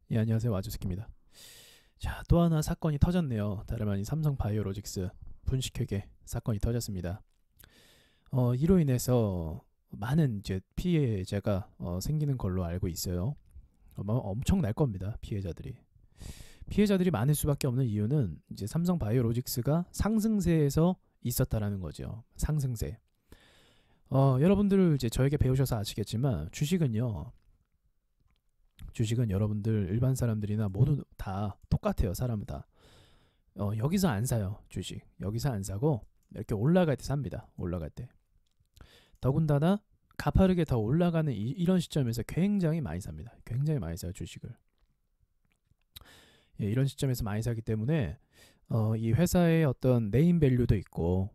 예, 안녕하세요. 와주스키입니다. 자, 또 하나 사건이 터졌네요. 다름 아닌 삼성바이오로직스 분식회계 사건이 터졌습니다. 이로 인해서 많은 이제 피해자가 생기는 걸로 알고 있어요. 엄청날 겁니다. 피해자들이 많을 수밖에 없는 이유는 이제 삼성바이오로직스가 상승세에서 있었다라는 거죠. 상승세. 여러분들 이제 저에게 배우셔서 아시겠지만 주식은 여러분들 일반 사람들이나 모두 다 똑같아요. 사람은 다. 여기서 안 사요. 주식. 여기서 안 사고 이렇게 올라갈 때 삽니다. 올라갈 때. 더군다나 가파르게 더 올라가는 이런 시점에서 굉장히 많이 삽니다. 굉장히 많이 사요. 주식을. 예, 이런 시점에서 많이 사기 때문에 이 회사의 어떤 네임밸류도 있고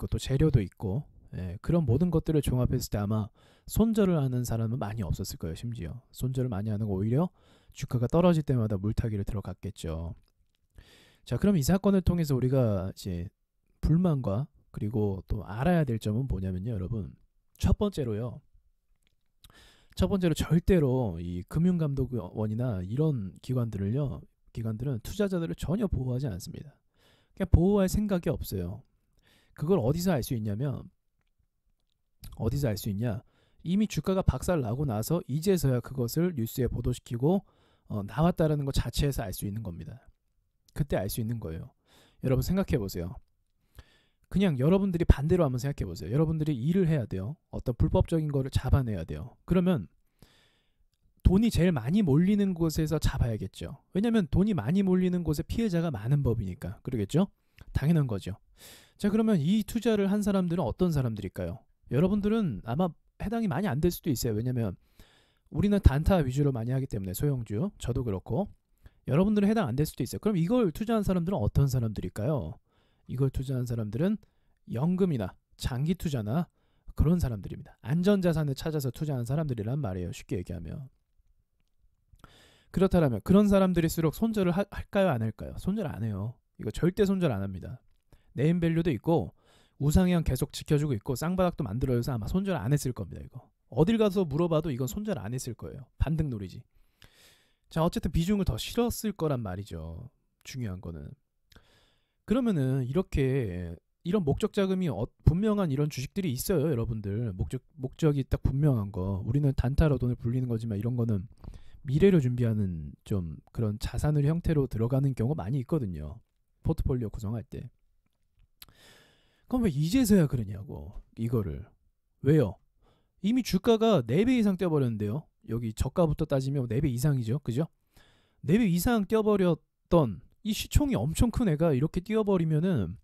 또 재료도 있고 예, 그런 모든 것들을 종합했을 때 아마 손절을 하는 사람은 많이 없었을 거예요. 심지어 손절을 많이 하는 거 오히려 주가가 떨어질 때마다 물타기를 들어갔겠죠. 자, 그럼 이 사건을 통해서 우리가 이제 불만과 그리고 또 알아야 될 점은 뭐냐면요, 여러분. 첫 번째로 절대로 이 금융감독원이나 이런 기관들은 투자자들을 전혀 보호하지 않습니다. 그냥 보호할 생각이 없어요. 그걸 어디서 알 수 있냐? 이미 주가가 박살 나고 나서 이제서야 그것을 뉴스에 보도시키고 나왔다라는 것 자체에서 알 수 있는 겁니다. 그때 알 수 있는 거예요. 여러분 생각해 보세요. 그냥 여러분들이 반대로 한번 생각해 보세요. 여러분들이 일을 해야 돼요. 어떤 불법적인 거를 잡아내야 돼요. 그러면 돈이 제일 많이 몰리는 곳에서 잡아야겠죠. 왜냐하면 돈이 많이 몰리는 곳에 피해자가 많은 법이니까. 그러겠죠? 당연한 거죠. 자, 그러면 이 투자를 한 사람들은 어떤 사람들일까요? 여러분들은 아마 해당이 많이 안 될 수도 있어요. 왜냐면 우리는 단타 위주로 많이 하기 때문에 소형주, 저도 그렇고 여러분들은 해당 안 될 수도 있어요. 그럼 이걸 투자한 사람들은 어떤 사람들일까요? 이걸 투자한 사람들은 연금이나 장기 투자나 그런 사람들입니다. 안전자산을 찾아서 투자한 사람들이란 말이에요. 쉽게 얘기하면. 그렇다면 그런 사람들일수록 손절을 할까요? 안 할까요? 손절 안 해요. 이거 절대 손절 안 합니다. 네임밸류도 있고 우상향 계속 지켜주고 있고 쌍바닥도 만들어서 아마 손절 안 했을 겁니다. 이거 어딜 가서 물어봐도 이건 손절 안 했을 거예요. 반등놀이지. 자, 어쨌든 비중을 더 실었을 거란 말이죠. 중요한 거는. 그러면은 이렇게 이런 목적 자금이 분명한 이런 주식들이 있어요. 여러분들 목적이 딱 분명한 거. 우리는 단타로 돈을 불리는 거지만 이런 거는 미래를 준비하는 좀 그런 자산을 형태로 들어가는 경우가 많이 있거든요. 포트폴리오 구성할 때. 그럼 왜 이제서야 그러냐고. 이거를. 왜요? 이미 주가가 4배 이상 뛰어버렸는데요. 여기 저가부터 따지면 4배 이상이죠. 그죠? 4배 이상 뛰어버렸던 이 시총이 엄청 큰 애가 이렇게 뛰어버리면은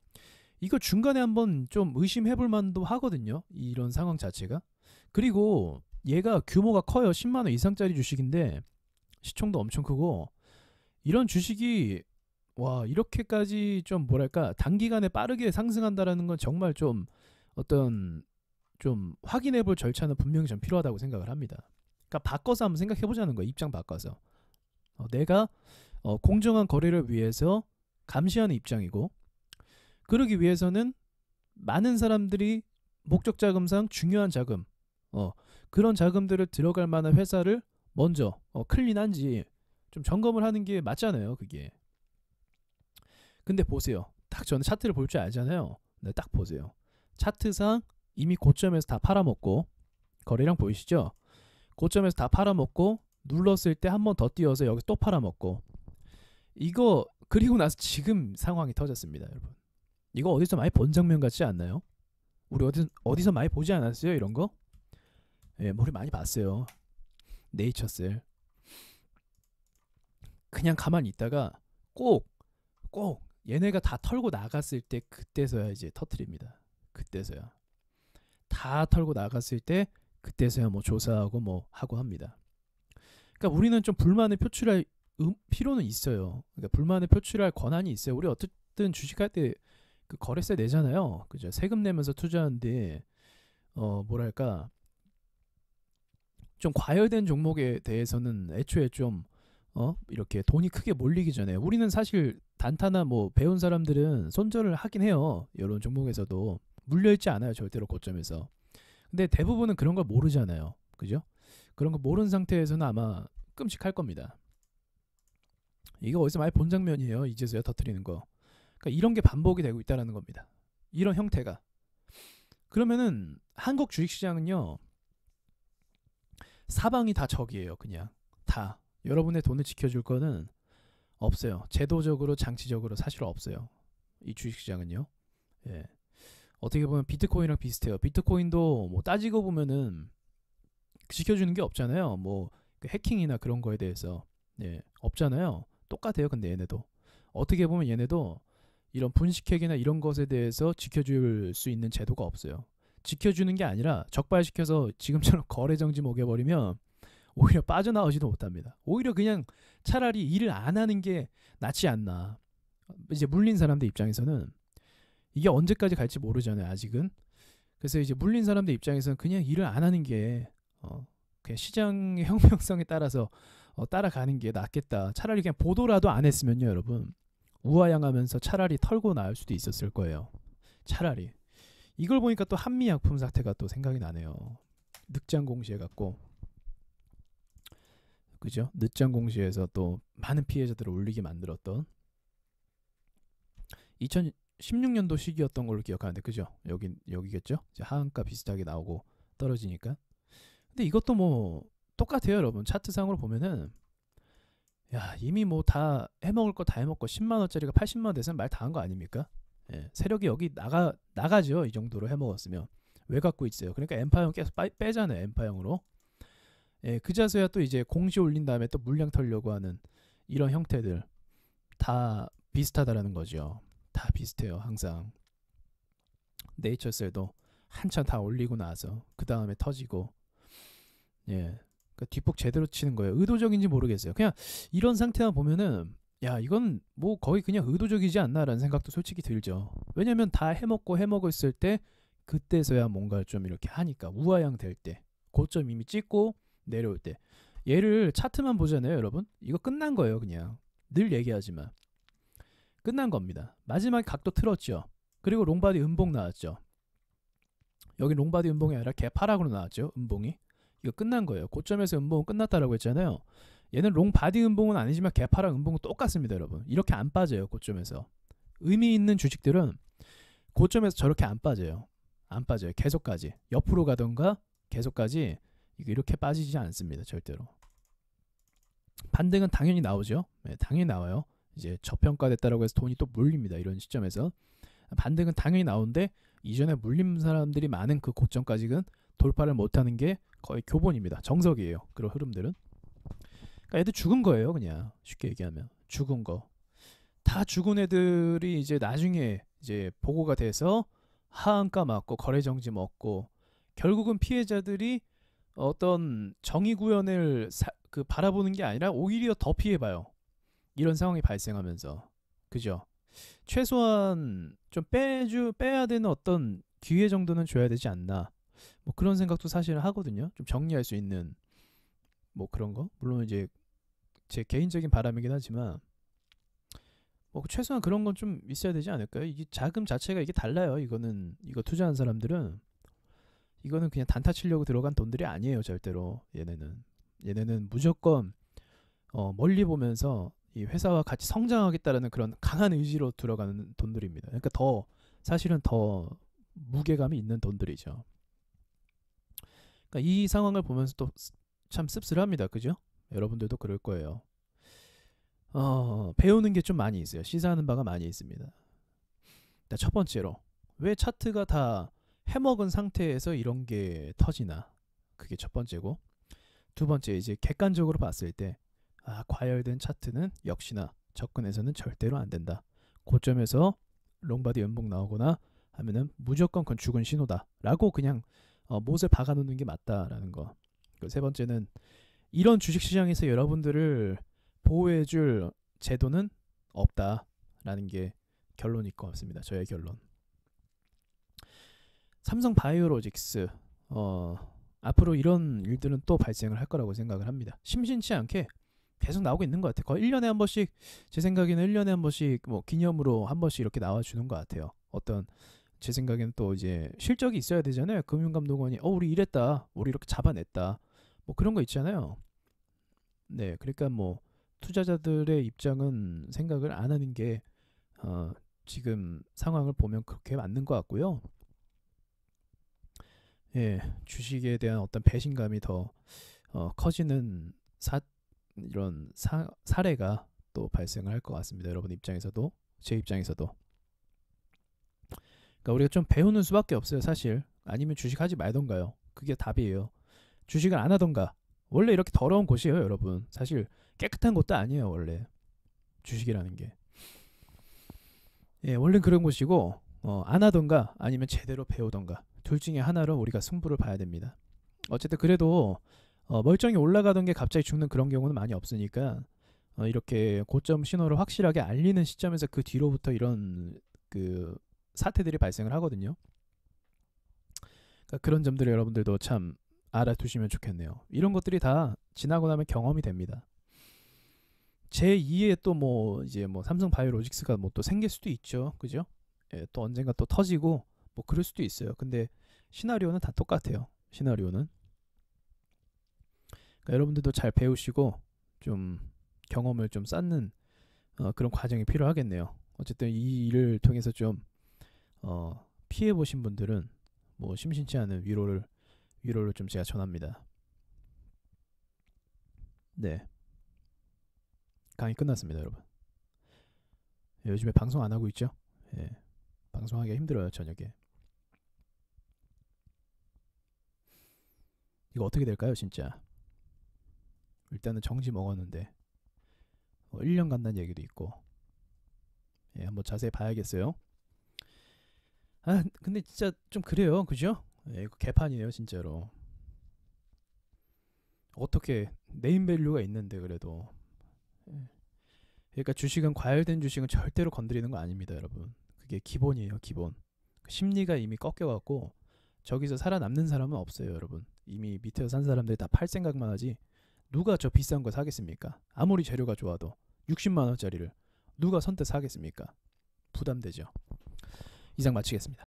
이거 중간에 한번 좀 의심해볼 만도 하거든요. 이런 상황 자체가. 그리고 얘가 규모가 커요. 10만원 이상짜리 주식인데 시총도 엄청 크고 이런 주식이 와 이렇게까지 좀 뭐랄까 단기간에 빠르게 상승한다라는 건 정말 좀 어떤 좀 확인해볼 절차는 분명히 좀 필요하다고 생각을 합니다. 그러니까 바꿔서 한번 생각해보자는 거예요. 입장 바꿔서. 내가 공정한 거래를 위해서 감시하는 입장이고 그러기 위해서는 많은 사람들이 목적 자금상 중요한 자금 그런 자금들을 들어갈 만한 회사를 먼저 클린한지 좀 점검을 하는 게 맞잖아요. 그게. 근데 보세요. 딱 저는 차트를 볼 줄 알잖아요. 네, 딱 보세요. 차트상 이미 고점에서 다 팔아먹고 거래량 보이시죠? 고점에서 다 팔아먹고 눌렀을 때 한 번 더 뛰어서 여기서 또 팔아먹고 이거 그리고 나서 지금 상황이 터졌습니다. 여러분. 이거 어디서 많이 본 장면 같지 않나요? 우리 어디서 많이 보지 않았어요? 이런 거? 예, 우리 많이 봤어요. 네이처셀. 그냥 가만히 있다가 꼭 얘네가 다 털고 나갔을 때 그때서야 이제 터트립니다. 그때서야. 다 털고 나갔을 때 그때서야 뭐 조사하고 뭐 하고 합니다. 그러니까 우리는 좀 불만을 표출할 필요는 있어요. 그러니까 불만을 표출할 권한이 있어요. 우리 어쨌든 주식할 때 그 거래세 내잖아요. 그죠? 세금 내면서 투자하는데 뭐랄까 좀 과열된 종목에 대해서는 애초에 좀 이렇게 돈이 크게 몰리기 전에 우리는 사실 단타나 뭐 배운 사람들은 손절을 하긴 해요. 이런 종목에서도 물려있지 않아요. 절대로 고점에서. 근데 대부분은 그런 걸 모르잖아요. 그죠? 그런 거 모르는 상태에서는 아마 끔찍할 겁니다. 이거 어디서 많이 본 장면이에요. 이제서야 터뜨리는 거. 그러니까 이런 게 반복이 되고 있다는 겁니다. 이런 형태가. 그러면은 한국 주식시장은요. 사방이 다 적이에요. 그냥 다. 여러분의 돈을 지켜줄 거는 없어요. 제도적으로 장치적으로 사실 없어요. 이 주식시장은요. 예. 어떻게 보면 비트코인이랑 비슷해요. 비트코인도 뭐 따지고 보면은 지켜주는 게 없잖아요. 뭐 그 해킹이나 그런 거에 대해서 예, 없잖아요. 똑같아요. 근데 얘네도 어떻게 보면 얘네도 이런 분식회계나 이런 것에 대해서 지켜줄 수 있는 제도가 없어요. 지켜주는 게 아니라 적발시켜서 지금처럼 거래 정지 먹여버리면 오히려 빠져나오지도 못합니다. 오히려 그냥 차라리 일을 안 하는 게 낫지 않나. 이제 물린 사람들 입장에서는 이게 언제까지 갈지 모르잖아요. 아직은. 그래서 이제 물린 사람들 입장에서는 그냥 일을 안 하는 게 그냥 시장의 형평성에 따라서 따라가는 게 낫겠다. 차라리 그냥 보도라도 안 했으면요, 여러분. 우아양하면서 차라리 털고 나올 수도 있었을 거예요. 차라리. 이걸 보니까 또 한미약품 사태가 또 생각이 나네요. 늑장 공시해 갖고, 그죠? 늑장 공시에서 또 많은 피해자들을 울리게 만들었던 2016년도 시기였던 걸로 기억하는데, 그죠? 여기겠죠? 이제 하한가 비슷하게 나오고 떨어지니까. 근데 이것도 뭐 똑같아요, 여러분. 차트상으로 보면은 야, 이미 뭐 다 해먹을 거 다 해먹고 10만 원짜리가 80만 원 돼서 말 다 한 거 아닙니까? 예, 세력이 여기 나가죠. 이 정도로 해먹었으면. 왜 갖고 있어요? 그러니까 엠파형 계속 빼잖아요. 엠파형으로. 예, 그자서야 또 이제 공시 올린 다음에 또 물량 털려고 하는 이런 형태들 다 비슷하다라는 거죠. 다 비슷해요. 항상. 네이처셀도 한참 다 올리고 나서 그 다음에 터지고 예, 그러니까 뒷북 제대로 치는 거예요. 의도적인지 모르겠어요. 그냥 이런 상태만 보면은 야, 이건 뭐 거의 그냥 의도적이지 않나라는 생각도 솔직히 들죠. 왜냐면 다 해먹었을 때 그때서야 뭔가 좀 이렇게 하니까 우아양 될 때 고점 이미 찍고 내려올 때 얘를 차트만 보잖아요, 여러분. 이거 끝난 거예요. 그냥 늘 얘기하지만 끝난 겁니다. 마지막에 각도 틀었죠. 그리고 롱바디 음봉 나왔죠. 여기 롱바디 음봉이 아니라 개파락으로 나왔죠. 음봉이. 이거 끝난 거예요. 고점에서 음봉은 끝났다라고 했잖아요. 얘는 롱바디 음봉은 아니지만 개파락 음봉은 똑같습니다, 여러분. 이렇게 안 빠져요. 고점에서. 의미 있는 주식들은 고점에서 저렇게 안 빠져요. 안 빠져요. 계속까지. 옆으로 가던가 계속까지 이렇게 빠지지 않습니다. 절대로. 반등은 당연히 나오죠. 네, 당연히 나와요. 이제 저평가됐다라고 해서 돈이 또 몰립니다. 이런 시점에서. 반등은 당연히 나오는데 이전에 물린 사람들이 많은 그 고점까지는 돌파를 못하는 게 거의 교본입니다. 정석이에요. 그런 흐름들은. 그러니까 애들 죽은 거예요. 그냥 쉽게 얘기하면 죽은 거. 다 죽은 애들이 이제 나중에 이제 보고가 돼서 하한가 맞고 거래 정지 먹고 결국은 피해자들이 어떤 정의 구현을 바라보는 게 아니라 오히려 더 피해봐요. 이런 상황이 발생하면서. 그죠? 최소한 좀 빼야 되는 어떤 기회 정도는 줘야 되지 않나. 뭐 그런 생각도 사실 하거든요. 좀 정리할 수 있는 뭐 그런 거. 물론 이제 제 개인적인 바람이긴 하지만 뭐 최소한 그런 건 좀 있어야 되지 않을까요? 이게 자금 자체가 이게 달라요. 이거 투자한 사람들은 이거는 그냥 단타 치려고 들어간 돈들이 아니에요. 절대로. 얘네는 무조건 멀리 보면서 이 회사와 같이 성장하겠다라는 그런 강한 의지로 들어가는 돈들입니다. 그러니까 사실은 더 무게감이 있는 돈들이죠. 그러니까 이 상황을 보면서 또 참 씁쓸합니다. 그죠? 여러분들도 그럴 거예요. 배우는 게 좀 많이 있어요. 시사하는 바가 많이 있습니다. 일단 첫 번째로 왜 차트가 다 해먹은 상태에서 이런 게 터지나. 그게 첫 번째고, 두 번째 이제 객관적으로 봤을 때 과열된 차트는 역시나 접근해서는 절대로 안 된다. 고점에서 롱바디 연봉 나오거나 하면은 무조건 그건 죽은 신호다 라고 그냥 못을 박아놓는 게 맞다라는 거. 세 번째는 이런 주식시장에서 여러분들을 보호해줄 제도는 없다라는 게 결론일 것 같습니다. 저의 결론. 삼성바이오로직스 앞으로 이런 일들은 또 발생을 할 거라고 생각을 합니다. 심심치 않게 계속 나오고 있는 것 같아요. 거의 1년에 한 번씩, 제 생각에는 1년에 한 번씩 뭐 기념으로 한 번씩 이렇게 나와주는 것 같아요. 제 생각에는 또 이제 실적이 있어야 되잖아요. 금융감독원이 우리 이랬다, 우리 이렇게 잡아냈다, 뭐 그런 거 있잖아요. 네, 그러니까 뭐 투자자들의 입장은 생각을 안 하는 게 지금 상황을 보면 그렇게 맞는 것 같고요. 예, 주식에 대한 어떤 배신감이 더 커지는 이런 사례가 또 발생을 할 것 같습니다. 여러분 입장에서도 제 입장에서도. 그러니까 우리가 좀 배우는 수밖에 없어요, 사실. 아니면 주식하지 말던가요. 그게 답이에요. 주식을 안 하던가. 원래 이렇게 더러운 곳이에요, 여러분. 사실 깨끗한 곳도 아니에요, 원래. 주식이라는 게. 예, 원래 그런 곳이고 안 하던가 아니면 제대로 배우던가 둘 중에 하나로 우리가 승부를 봐야 됩니다. 어쨌든 그래도 멀쩡히 올라가던 게 갑자기 죽는 그런 경우는 많이 없으니까 이렇게 고점 신호를 확실하게 알리는 시점에서 그 뒤로부터 이런 그 사태들이 발생을 하거든요. 그러니까 그런 점들을 여러분들도 참 알아두시면 좋겠네요. 이런 것들이 다 지나고 나면 경험이 됩니다. 제2의 또 뭐 이제 뭐 삼성 바이오로직스가 뭐 또 생길 수도 있죠. 그죠? 예, 또 언젠가 또 터지고 뭐 그럴 수도 있어요. 근데 시나리오는 다 똑같아요. 시나리오는. 그러니까 여러분들도 잘 배우시고 좀 경험을 좀 쌓는 그런 과정이 필요하겠네요. 어쨌든 이 일을 통해서 좀 피해 보신 분들은 뭐 심심치 않은 위로를 좀 제가 전합니다. 네. 강의 끝났습니다, 여러분. 예, 요즘에 방송 안 하고 있죠? 예. 방송하기가 힘들어요, 저녁에. 이거 어떻게 될까요, 진짜? 일단은 정지 먹었는데 1년 간다는 얘기도 있고. 예, 한번 자세히 봐야겠어요. 아, 근데 진짜 좀 그래요, 그죠? 예, 이거 개판이에요, 진짜로. 어떻게 네임밸류가 있는데 그래도. 예. 그러니까 주식은 과열된 주식은 절대로 건드리는 거 아닙니다, 여러분. 그게 기본이에요, 기본. 심리가 이미 꺾여갖고 저기서 살아남는 사람은 없어요, 여러분. 이미 밑에서 산 사람들이 다 팔 생각만 하지. 누가 저 비싼 거 사겠습니까? 아무리 재료가 좋아도 60만 원짜리를 누가 선뜻 사겠습니까? 부담되죠. 이상 마치겠습니다.